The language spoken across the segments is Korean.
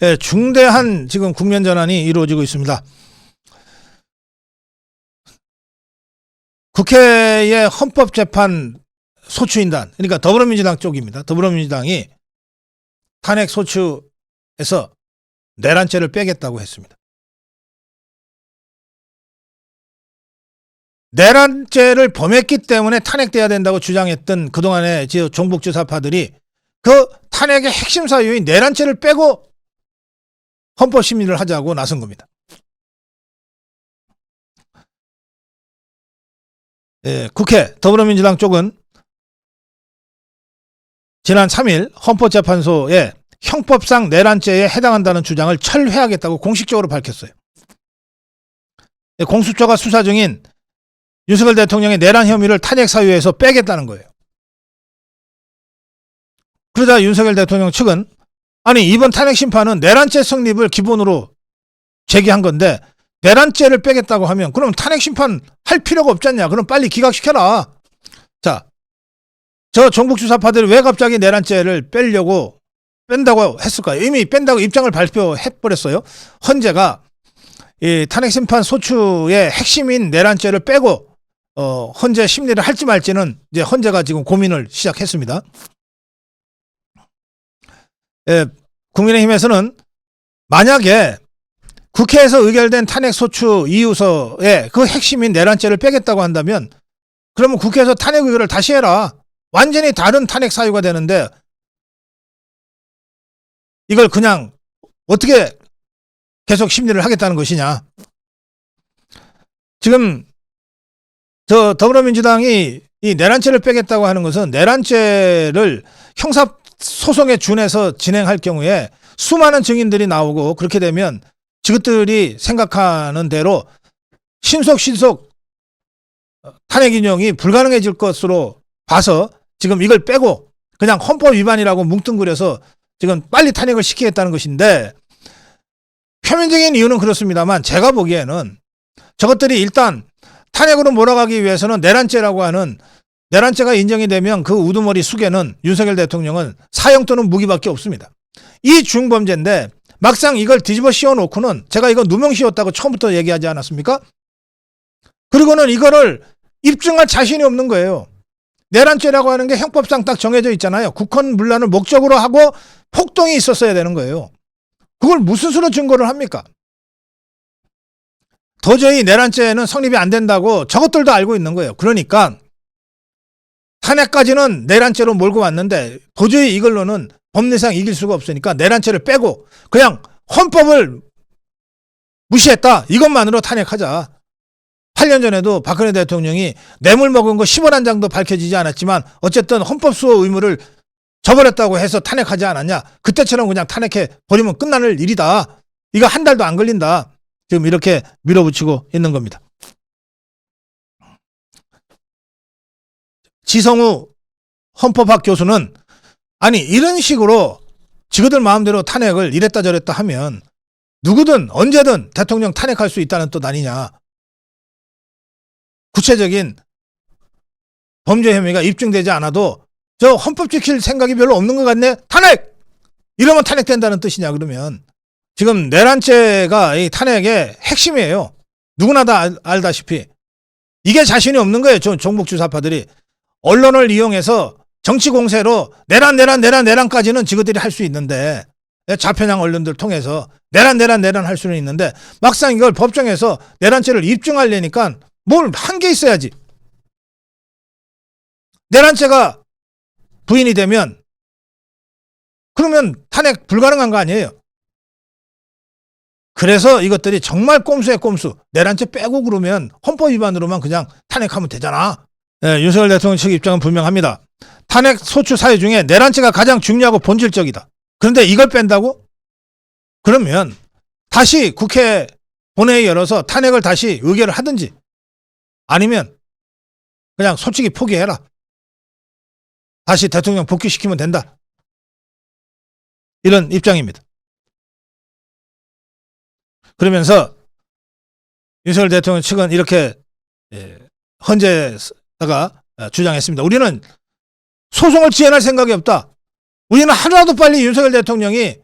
예, 중대한 지금 국면 전환이 이루어지고 있습니다. 국회의 헌법재판 소추인단, 그러니까 더불어민주당 쪽입니다. 더불어민주당이 탄핵 소추에서 내란죄를 빼겠다고 했습니다. 내란죄를 범했기 때문에 탄핵돼야 된다고 주장했던 그동안의 종북주사파들이 그 탄핵의 핵심 사유인 내란죄를 빼고 헌법 심리를 하자고 나선 겁니다. 예, 국회 더불어민주당 쪽은 지난 3일 헌법재판소에 형법상 내란죄에 해당한다는 주장을 철회하겠다고 공식적으로 밝혔어요. 예, 공수처가 수사 중인 윤석열 대통령의 내란 혐의를 탄핵 사유에서 빼겠다는 거예요. 그러자 윤석열 대통령 측은 아니 이번 탄핵 심판은 내란죄 성립을 기본으로 제기한 건데 내란죄를 빼겠다고 하면 그럼 탄핵 심판 할 필요가 없지 않냐. 그럼 빨리 기각시켜라. 자, 저 종북주사파들이 왜 갑자기 내란죄를 뺀다고 했을까요? 이미 뺀다고 입장을 발표해버렸어요. 헌재가 이 탄핵 심판 소추의 핵심인 내란죄를 빼고 헌재 심리를 할지 말지는 이제 헌재가 지금 고민을 시작했습니다. 예, 국민의힘에서는 만약에 국회에서 의결된 탄핵 소추 이유서에 그 핵심인 내란죄를 빼겠다고 한다면 그러면 국회에서 탄핵 의결을 다시 해라. 완전히 다른 탄핵 사유가 되는데 이걸 그냥 어떻게 계속 심리를 하겠다는 것이냐. 지금 저 더불어민주당이 이 내란죄를 빼겠다고 하는 것은 내란죄를 형사소송에 준해서 진행할 경우에 수많은 증인들이 나오고 그렇게 되면 저것들이 생각하는 대로 신속 탄핵 인용이 불가능해질 것으로 봐서 지금 이걸 빼고 그냥 헌법 위반이라고 뭉뚱그려서 지금 빨리 탄핵을 시키겠다는 것인데 표면적인 이유는 그렇습니다만 제가 보기에는 저것들이 일단 탄핵으로 몰아가기 위해서는 내란죄라고 하는 내란죄가 인정이 되면 그 우두머리 숙에는 윤석열 대통령은 사형 또는 무기밖에 없습니다. 이 중범죄인데 막상 이걸 뒤집어 씌워놓고는 제가 이거 누명 씌웠다고 처음부터 얘기하지 않았습니까? 그리고는 이거를 입증할 자신이 없는 거예요. 내란죄라고 하는 게 형법상 딱 정해져 있잖아요. 국헌문란을 목적으로 하고 폭동이 있었어야 되는 거예요. 그걸 무슨 수로 증거를 합니까? 도저히 내란죄는 성립이 안 된다고 저것들도 알고 있는 거예요. 그러니까 탄핵까지는 내란죄로 몰고 왔는데 도저히 이걸로는 법리상 이길 수가 없으니까 내란죄를 빼고 그냥 헌법을 무시했다. 이것만으로 탄핵하자. 8년 전에도 박근혜 대통령이 뇌물 먹은 거 10원 한 장도 밝혀지지 않았지만 어쨌든 헌법 수호 의무를 저버렸다고 해서 탄핵하지 않았냐. 그때처럼 그냥 탄핵해 버리면 끝나는 일이다. 이거 한 달도 안 걸린다. 지금 이렇게 밀어붙이고 있는 겁니다. 지성우 헌법학 교수는 아니 이런 식으로 지그들 마음대로 탄핵을 이랬다 저랬다 하면 누구든 언제든 대통령 탄핵할 수 있다는 뜻 아니냐. 구체적인 범죄 혐의가 입증되지 않아도 저 헌법 지킬 생각이 별로 없는 것 같네. 탄핵! 이러면 탄핵된다는 뜻이냐 그러면 지금 내란죄가 이 탄핵의 핵심이에요. 누구나 다 알다시피 이게 자신이 없는 거예요. 종북주사파들이 언론을 이용해서 정치 공세로 내란까지는 지그들이 할 수 있는데 좌편향 언론들 통해서 내란 할 수는 있는데 막상 이걸 법정에서 내란죄를 입증하려니까 뭘 한 게 있어야지. 내란죄가 부인이 되면 그러면 탄핵 불가능한 거 아니에요. 그래서 이것들이 정말 꼼수에 꼼수. 내란죄 빼고 그러면 헌법 위반으로만 그냥 탄핵하면 되잖아. 네, 윤석열 대통령 측 입장은 분명합니다. 탄핵 소추 사유 중에 내란죄가 가장 중요하고 본질적이다. 그런데 이걸 뺀다고? 그러면 다시 국회 본회의 열어서 탄핵을 다시 의결을 하든지 아니면 그냥 솔직히 포기해라. 다시 대통령 복귀시키면 된다. 이런 입장입니다. 그러면서 윤석열 대통령 측은 이렇게 헌재다가 주장했습니다. 우리는 소송을 지연할 생각이 없다. 우리는 하루라도 빨리 윤석열 대통령이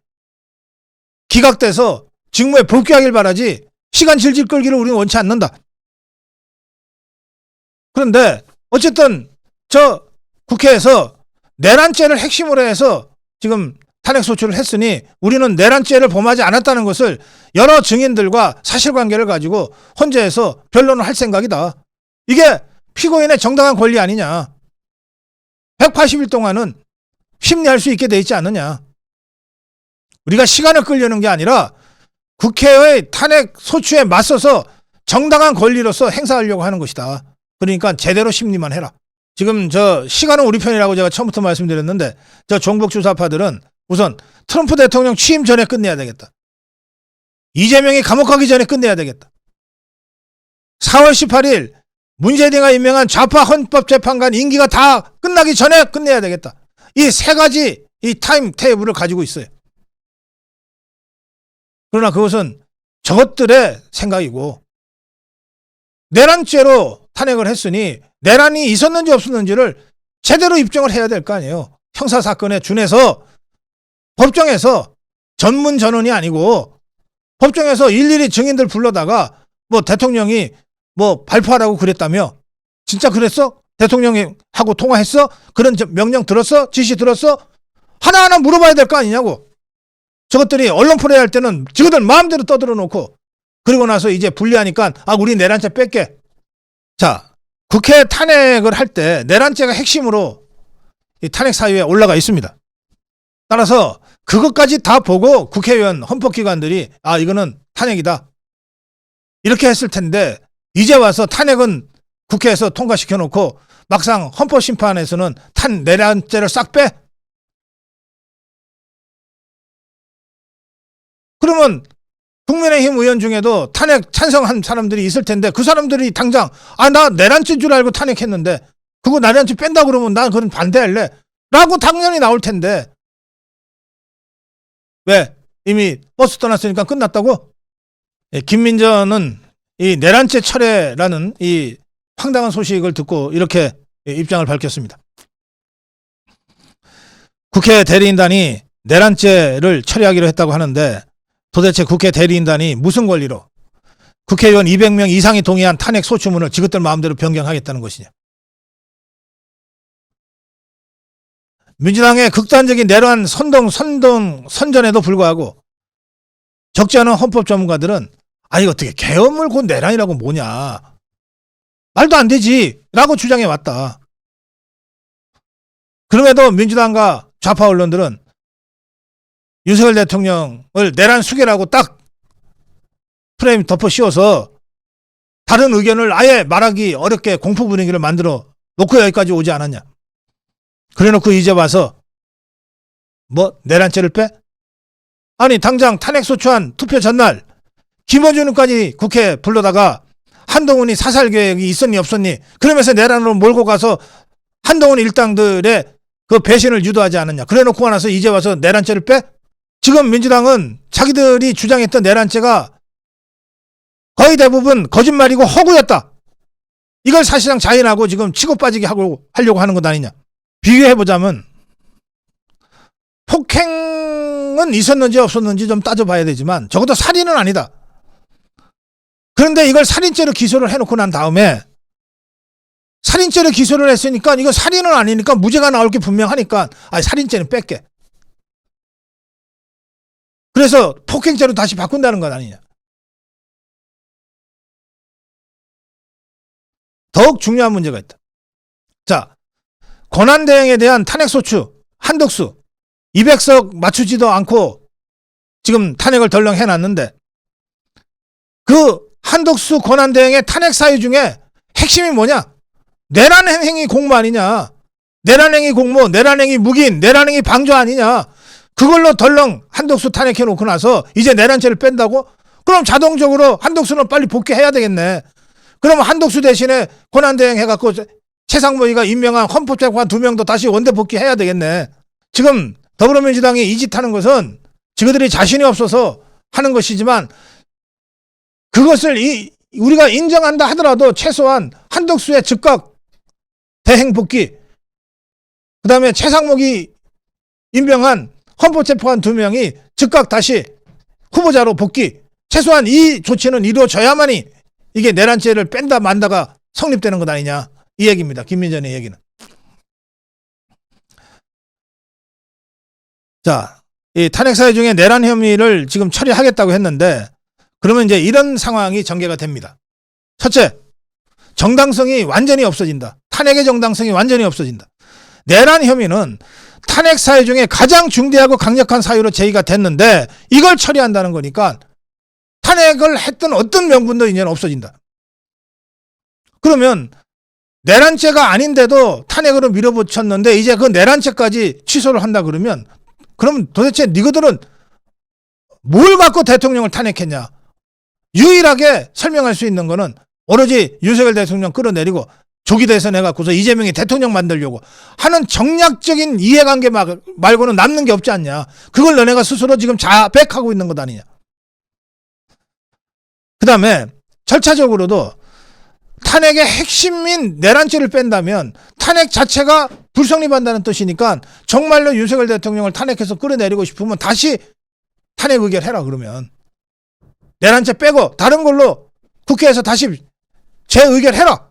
기각돼서 직무에 복귀하길 바라지 시간 질질 끌기를 우리는 원치 않는다. 그런데 어쨌든 저 국회에서 내란죄를 핵심으로 해서 지금 탄핵소추를 했으니 우리는 내란죄를 범하지 않았다는 것을 여러 증인들과 사실관계를 가지고 헌재에서 변론을 할 생각이다. 이게 피고인의 정당한 권리 아니냐. 180일 동안은 심리할 수 있게 돼 있지 않느냐. 우리가 시간을 끌려는 게 아니라 국회의 탄핵소추에 맞서서 정당한 권리로서 행사하려고 하는 것이다. 그러니까 제대로 심리만 해라. 지금 저 시간은 우리 편이라고 제가 처음부터 말씀드렸는데 저 종북 주사파들은 우선 트럼프 대통령 취임 전에 끝내야 되겠다. 이재명이 감옥 가기 전에 끝내야 되겠다. 4월 18일 문재인이가 임명한 좌파 헌법재판관 임기가 다 끝나기 전에 끝내야 되겠다. 이 세 가지 이 타임 테이블을 가지고 있어요. 그러나 그것은 저것들의 생각이고 내란죄로 탄핵을 했으니 내란이 있었는지 없었는지를 제대로 입증을 해야 될 거 아니에요. 형사사건에 준해서 법정에서 전문 전원이 아니고 법정에서 일일이 증인들 불러다가 뭐 대통령이 뭐 발표하라고 그랬다며 진짜 그랬어? 대통령이 하고 통화했어? 그런 명령 들었어? 지시 들었어? 하나하나 물어봐야 될 거 아니냐고. 저것들이 언론 플레이 할 때는 지그들 마음대로 떠들어 놓고 그리고 나서 이제 분리하니까 우리 내란죄 뺄게. 자, 국회 탄핵을 할 때 내란죄가 핵심으로 이 탄핵 사유에 올라가 있습니다. 따라서 그것까지 다 보고 국회의원 헌법기관들이 이거는 탄핵이다. 이렇게 했을 텐데 이제 와서 탄핵은 국회에서 통과시켜 놓고 막상 헌법심판에서는 내란죄를 싹 빼? 그러면 국민의힘 의원 중에도 탄핵 찬성한 사람들이 있을 텐데 그 사람들이 당장 나 내란죄인 줄 알고 탄핵했는데 그거 내란죄 뺀다 그러면 난 그건 반대할래 라고 당연히 나올 텐데 왜? 이미 버스 떠났으니까 끝났다고? 김민전은 이 내란죄 철회라는 이 황당한 소식을 듣고 이렇게 입장을 밝혔습니다. 국회 대리인단이 내란죄를 처리하기로 했다고 하는데 도대체 국회 대리인단이 무슨 권리로 국회의원 200명 이상이 동의한 탄핵 소추문을 지그들 마음대로 변경하겠다는 것이냐. 민주당의 극단적인 내란 선전에도 불구하고 적지 않은 헌법 전문가들은 이거 어떻게 계엄을 곧 내란이라고 뭐냐. 말도 안 되지 라고 주장해 왔다. 그럼에도 민주당과 좌파 언론들은 윤석열 대통령을 내란 수괴라고 딱 프레임 덮어 씌워서 다른 의견을 아예 말하기 어렵게 공포 분위기를 만들어 놓고 여기까지 오지 않았냐. 그래놓고 이제 와서 뭐 내란죄를 빼? 당장 탄핵소추안 투표 전날 김어준까지 국회에 불러다가 한동훈이 사살 계획이 있었니 없었니 그러면서 내란으로 몰고 가서 한동훈 일당들의 그 배신을 유도하지 않았냐. 그래놓고 나서 이제 와서 내란죄를 빼? 지금 민주당은 자기들이 주장했던 내란죄가 거의 대부분 거짓말이고 허구였다. 이걸 사실상 자인하고 지금 치고 빠지게 하려고 하는 것 아니냐. 비교해보자면 폭행은 있었는지 없었는지 좀 따져봐야 되지만 적어도 살인은 아니다. 그런데 이걸 살인죄로 기소를 해놓고 난 다음에 살인죄로 기소를 했으니까 이거 살인은 아니니까 무죄가 나올 게 분명하니까 살인죄는 뺄게. 그래서 폭행죄로 다시 바꾼다는 것 아니냐. 더욱 중요한 문제가 있다. 자, 권한대행에 대한 탄핵소추 한덕수 200석 맞추지도 않고 지금 탄핵을 덜렁 해놨는데 그 한덕수 권한대행의 탄핵 사유 중에 핵심이 뭐냐? 내란행위 공모 아니냐. 내란행위 공모, 내란행위 묵인, 내란행위 방조 아니냐. 그걸로 덜렁 한덕수 탄핵해놓고 나서 이제 내란죄를 뺀다고? 그럼 자동적으로 한덕수는 빨리 복귀해야 되겠네. 그러면 한덕수 대신에 권한대행 해갖고 최상무위가 임명한 헌법재판관 2명도 다시 원대 복귀해야 되겠네. 지금 더불어민주당이 이 짓 하는 것은 지그들이 자신이 없어서 하는 것이지만 그것을 우리가 인정한다 하더라도 최소한 한덕수의 즉각 대행 복귀, 그 다음에 최상목이 임명한 헌법재판관 2명이 즉각 다시 후보자로 복귀. 최소한 이 조치는 이루어져야만이 이게 내란죄를 뺀다 만다가 성립되는 것 아니냐. 이 얘기입니다. 김민전의 얘기는. 자, 이 탄핵 사유 중에 내란 혐의를 지금 처리하겠다고 했는데 그러면 이제 이런 상황이 전개가 됩니다. 첫째, 정당성이 완전히 없어진다. 탄핵의 정당성이 완전히 없어진다. 내란 혐의는 탄핵 사유 중에 가장 중대하고 강력한 사유로 제기가 됐는데 이걸 처리한다는 거니까 탄핵을 했던 어떤 명분도 이제는 없어진다. 그러면 내란죄가 아닌데도 탄핵으로 밀어붙였는데 이제 그 내란죄까지 취소를 한다 그러면 그럼 도대체 니거들은 뭘 갖고 대통령을 탄핵했냐. 유일하게 설명할 수 있는 거는 오로지 윤석열 대통령 끌어내리고 조기 대선해갖고서 이재명이 대통령 만들려고 하는 정략적인 이해관계 말고는 남는 게 없지 않냐. 그걸 너네가 스스로 지금 자백하고 있는 것 아니냐. 그 다음에 절차적으로도 탄핵의 핵심인 내란죄를 뺀다면 탄핵 자체가 불성립한다는 뜻이니까 정말로 윤석열 대통령을 탄핵해서 끌어내리고 싶으면 다시 탄핵 의결해라. 그러면 내란죄 빼고 다른 걸로 국회에서 다시 재의결해라.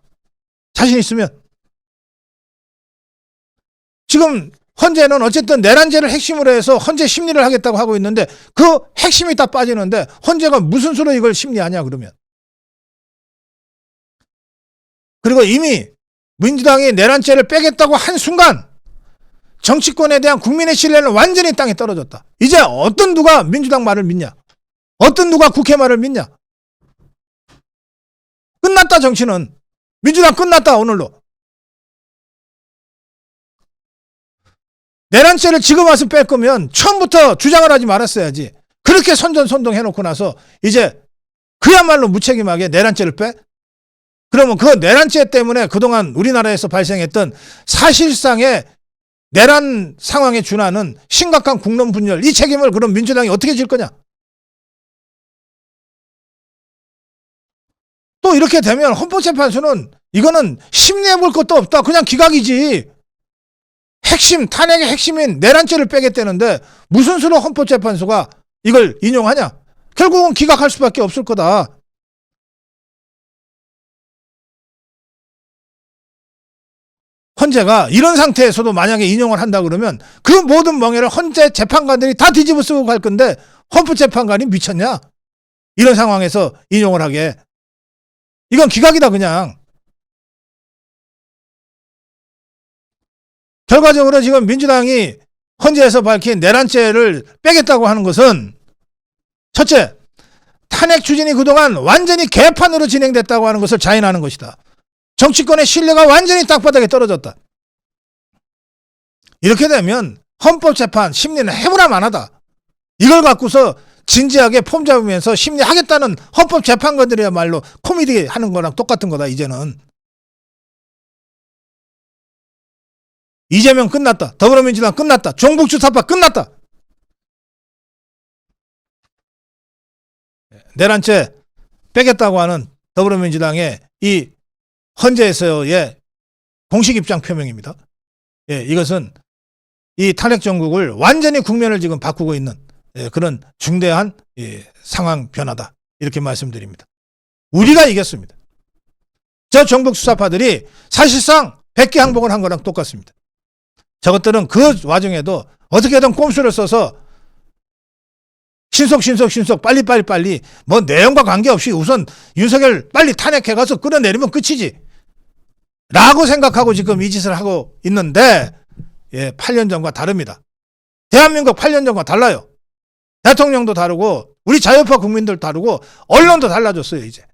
자신 있으면. 지금 헌재는 어쨌든 내란죄를 핵심으로 해서 헌재 심리를 하겠다고 하고 있는데 그 핵심이 다 빠지는데 헌재가 무슨 수로 이걸 심리하냐 그러면. 그리고 이미 민주당이 내란죄를 빼겠다고 한 순간 정치권에 대한 국민의 신뢰는 완전히 땅에 떨어졌다. 이제 어떤 누가 민주당 말을 믿냐. 어떤 누가 국회 말을 믿냐. 끝났다 정치는. 민주당 끝났다 오늘로. 내란죄를 지금 와서 뺄 거면 처음부터 주장을 하지 말았어야지. 그렇게 선전선동 해놓고 나서 이제 그야말로 무책임하게 내란죄를 빼? 그러면 그 내란죄 때문에 그동안 우리나라에서 발생했던 사실상의 내란 상황에 준하는 심각한 국론 분열, 이 책임을 그럼 민주당이 어떻게 질 거냐? 또 이렇게 되면 헌법재판소는 이거는 심리해 볼 것도 없다. 그냥 기각이지. 핵심, 탄핵의 핵심인 내란죄를 빼겠다는데 무슨 수로 헌법재판소가 이걸 인용하냐? 결국은 기각할 수밖에 없을 거다. 헌재가 이런 상태에서도 만약에 인용을 한다 그러면 그 모든 멍해를 헌재 재판관들이 다 뒤집어 쓰고 갈 건데 헌법재판관이 미쳤냐? 이런 상황에서 인용을 하게. 이건 기각이다 그냥. 결과적으로 지금 민주당이 헌재에서 밝힌 내란죄를 빼겠다고 하는 것은 첫째, 탄핵 추진이 그동안 완전히 개판으로 진행됐다고 하는 것을 자인하는 것이다. 정치권의 신뢰가 완전히 땅바닥에 떨어졌다. 이렇게 되면 헌법재판 심리는 해부라만하다. 이걸 갖고서 진지하게 폼 잡으면서 심리하겠다는 헌법재판관들이야말로 코미디 하는 거랑 똑같은 거다. 이제는. 이재명 끝났다. 더불어민주당 끝났다. 종북 주사파 끝났다. 내란죄 빼겠다고 하는 더불어민주당의 이 헌재에서의 공식 입장 표명입니다. 예, 이것은 이 탄핵 정국을 완전히 국면을 지금 바꾸고 있는 그런 중대한 상황 변화다. 이렇게 말씀드립니다. 우리가 이겼습니다. 저 정북 수사파들이 사실상 백기 항복을 한 거랑 똑같습니다. 저것들은 그 와중에도 어떻게든 꼼수를 써서 신속 빨리 뭐 내용과 관계없이 우선 윤석열 빨리 탄핵해가서 끌어내리면 끝이지 라고 생각하고 지금 이 짓을 하고 있는데 8년 전과 다릅니다. 대한민국 8년 전과 달라요. 대통령도 다르고 우리 자유파 국민들 다르고 언론도 달라졌어요. 이제